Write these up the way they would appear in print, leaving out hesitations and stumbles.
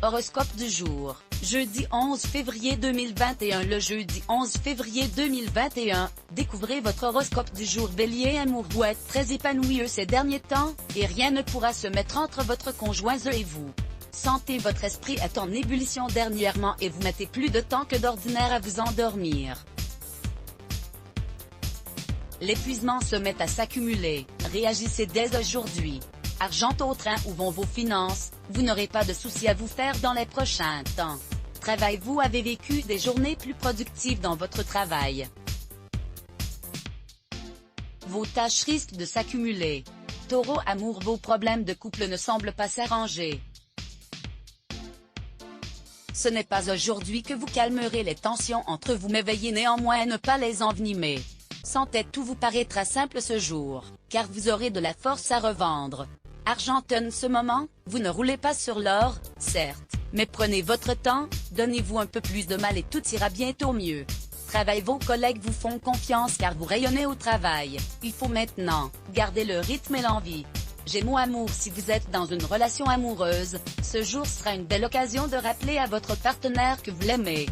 Horoscope du jour. Jeudi 11 février 2021. Le jeudi 11 février 2021, découvrez votre horoscope du jour. Bélier, amour, vous êtes très épanoui ces derniers temps, et rien ne pourra se mettre entre votre conjoint et vous. Santé, votre esprit est en ébullition dernièrement et vous mettez plus de temps que d'ordinaire à vous endormir. L'épuisement se met à s'accumuler, réagissez dès aujourd'hui. Argent, au train où vont vos finances, vous n'aurez pas de soucis à vous faire dans les prochains temps. Travail, vous avez vécu des journées plus productives dans votre travail. Vos tâches risquent de s'accumuler. Taureau, amour, vos problèmes de couple ne semblent pas s'arranger. Ce n'est pas aujourd'hui que vous calmerez les tensions entre vous, mais veillez néanmoins à ne pas les envenimer. Santé, tout vous paraîtra simple ce jour, car vous aurez de la force à revendre. Argent, en ce moment, vous ne roulez pas sur l'or, certes, mais prenez votre temps, donnez-vous un peu plus de mal et tout ira bientôt mieux. Travail, vos collègues vous font confiance car vous rayonnez au travail. Il faut maintenant garder le rythme et l'envie. Gémeaux, amour, si vous êtes dans une relation amoureuse, ce jour sera une belle occasion de rappeler à votre partenaire que vous l'aimez.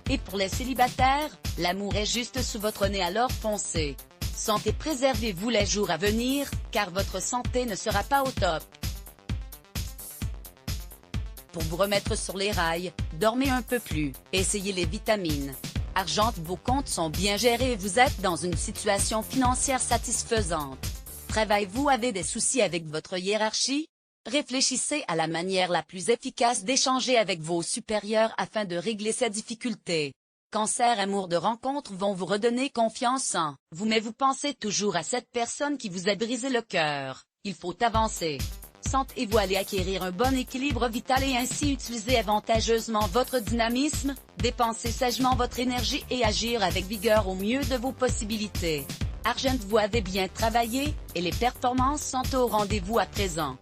Et pour les célibataires, l'amour est juste sous votre nez, alors foncez. Santé, préservez-vous les jours à venir, car votre santé ne sera pas au top. Pour vous remettre sur les rails, dormez un peu plus, essayez les vitamines. Argent, vos comptes sont bien gérés et vous êtes dans une situation financière satisfaisante. Travail, vous avez des soucis avec votre hiérarchie? Réfléchissez à la manière la plus efficace d'échanger avec vos supérieurs afin de régler ces difficultés. Cancer, amour, de rencontres vont vous redonner confiance en vous, mais vous pensez toujours à cette personne qui vous a brisé le cœur. Il faut avancer. Sentez-vous aller acquérir un bon équilibre vital et ainsi utiliser avantageusement votre dynamisme, dépenser sagement votre énergie et agir avec vigueur au mieux de vos possibilités. Argent, vous avez bien travaillé, et les performances sont au rendez-vous à présent.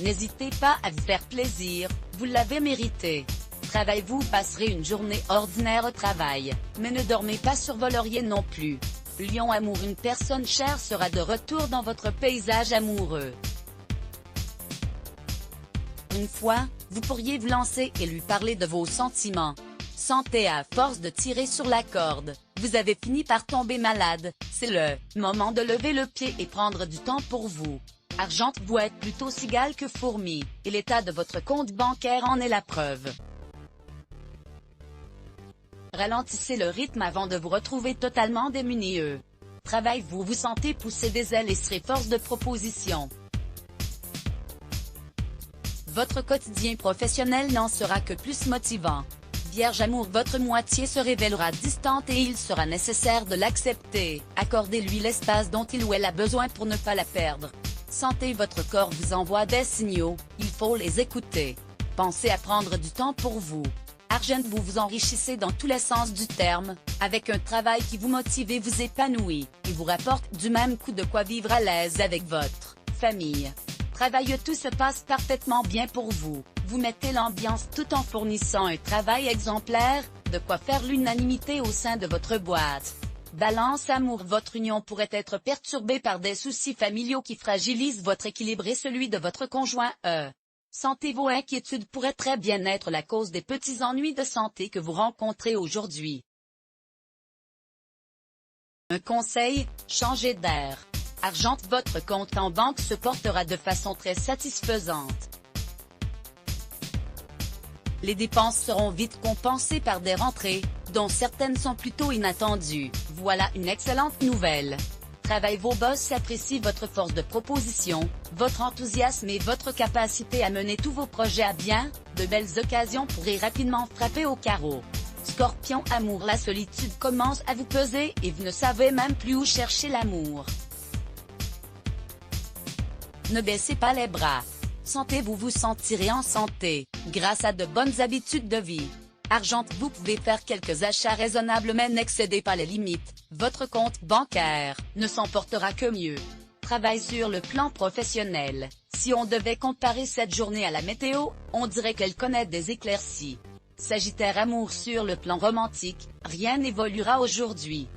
N'hésitez pas à vous faire plaisir, vous l'avez mérité. Travail, vous passerez une journée ordinaire au travail, mais ne dormez pas sur vos lauriers non plus. Lion, amour, une personne chère sera de retour dans votre paysage amoureux. Une fois, vous pourriez vous lancer et lui parler de vos sentiments. Santé, à force de tirer sur la corde, vous avez fini par tomber malade, c'est le moment de lever le pied et prendre du temps pour vous. Argent, vous êtes plutôt cigale que fourmi, et l'état de votre compte bancaire en est la preuve. Ralentissez le rythme avant de vous retrouver totalement démunis. Travail, vous vous sentez pousser des ailes et serez force de proposition. Votre quotidien professionnel n'en sera que plus motivant. Vierge, amour, votre moitié se révélera distante et il sera nécessaire de l'accepter. Accordez-lui l'espace dont il ou elle a besoin pour ne pas la perdre. Santé, votre corps vous envoie des signaux, il faut les écouter. Pensez à prendre du temps pour vous. Argent, vous vous enrichissez dans tous les sens du terme, avec un travail qui vous motive et vous épanouit, et vous rapporte du même coup de quoi vivre à l'aise avec votre famille. Travail, tout se passe parfaitement bien pour vous, vous mettez l'ambiance tout en fournissant un travail exemplaire, de quoi faire l'unanimité au sein de votre boîte. Balance, amour, votre union pourrait être perturbée par des soucis familiaux qui fragilisent votre équilibre et celui de votre conjoint. Santé, vos inquiétudes pourraient très bien être la cause des petits ennuis de santé que vous rencontrez aujourd'hui. Un conseil, changez d'air. Argent, votre compte en banque se portera de façon très satisfaisante. Les dépenses seront vite compensées par des rentrées, dont certaines sont plutôt inattendues. Voilà une excellente nouvelle. Travail, vos boss apprécient votre force de proposition, votre enthousiasme et votre capacité à mener tous vos projets à bien, de belles occasions pourraient rapidement frapper au carreau. Scorpion, amour, la solitude commence à vous peser et vous ne savez même plus où chercher l'amour. Ne baissez pas les bras. Santé, vous vous sentirez en santé, grâce à de bonnes habitudes de vie. Argent, vous pouvez faire quelques achats raisonnables mais n'excédez pas les limites, votre compte bancaire ne s'en portera que mieux. Travail, sur le plan professionnel, si on devait comparer cette journée à la météo, on dirait qu'elle connaît des éclaircies. Sagittaire, amour, sur le plan romantique, rien n'évoluera aujourd'hui.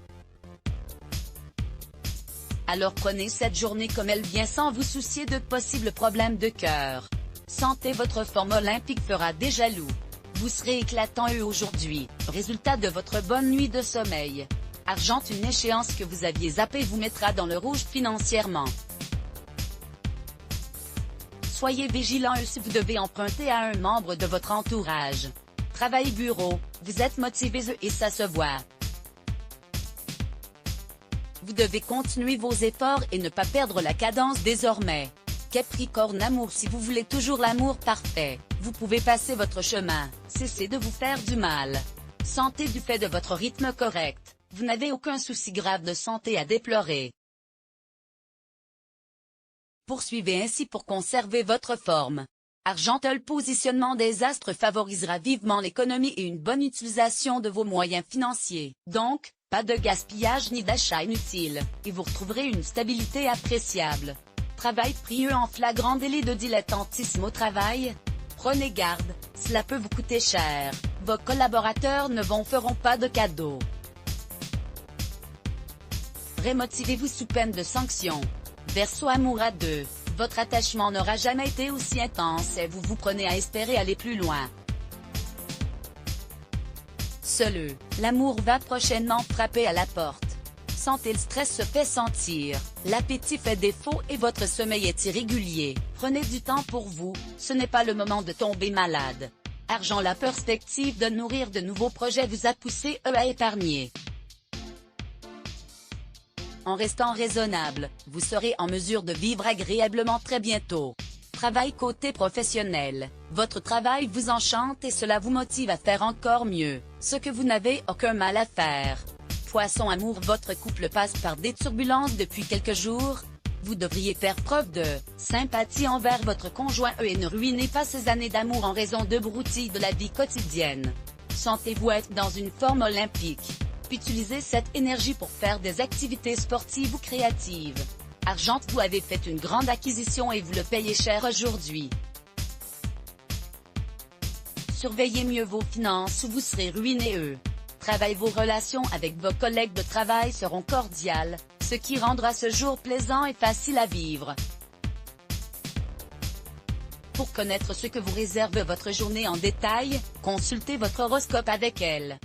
Alors prenez cette journée comme elle vient sans vous soucier de possibles problèmes de cœur. Santé. Votre forme olympique fera des jaloux. Vous serez éclatant aujourd'hui, résultat de votre bonne nuit de sommeil. Argent. Une échéance que vous aviez zappée vous mettra dans le rouge financièrement. Soyez vigilant si vous devez emprunter à un membre de votre entourage. Travail. Bureau, vous êtes motivé et ça se voit. Vous devez continuer vos efforts et ne pas perdre la cadence désormais. Capricorne. Amour. Si vous voulez toujours l'amour parfait, vous pouvez passer votre chemin, cessez de vous faire du mal. Santé. Du fait de votre rythme correct, vous n'avez aucun souci grave de santé à déplorer. Poursuivez ainsi pour conserver votre forme. Argent. Le positionnement des astres favorisera vivement l'économie et une bonne utilisation de vos moyens financiers. Donc, pas de gaspillage ni d'achat inutile, et vous retrouverez une stabilité appréciable. Travail. Prieux. En flagrant délit de dilettantisme au travail, prenez garde, cela peut vous coûter cher. Vos collaborateurs ne vous feront pas de cadeaux. Remotivez-vous sous peine de sanction. Verseau. Amour à deux. Votre attachement n'aura jamais été aussi intense et vous vous prenez à espérer aller plus loin. Seul, l'amour va prochainement frapper à la porte. Santé. Le stress se fait sentir, l'appétit fait défaut et votre sommeil est irrégulier. Prenez du temps pour vous, ce n'est pas le moment de tomber malade. Argent. La perspective de nourrir de nouveaux projets vous a poussé à épargner. En restant raisonnable, vous serez en mesure de vivre agréablement très bientôt. Travail. Côté professionnel, votre travail vous enchante et cela vous motive à faire encore mieux, ce que vous n'avez aucun mal à faire. Poisson. Amour. Votre couple passe par des turbulences depuis quelques jours. Vous devriez faire preuve de sympathie envers votre conjoint et ne ruinez pas ces années d'amour en raison de broutilles de la vie quotidienne. Sentez-vous être dans une forme olympique. Utilisez cette énergie pour faire des activités sportives ou créatives. Argent. Vous avez fait une grande acquisition et vous le payez cher aujourd'hui. Surveillez mieux vos finances ou vous serez ruiné. Travail. Vos relations avec vos collègues de travail seront cordiales, ce qui rendra ce jour plaisant et facile à vivre. Pour connaître ce que vous réserve votre journée en détail, consultez votre horoscope avec elle.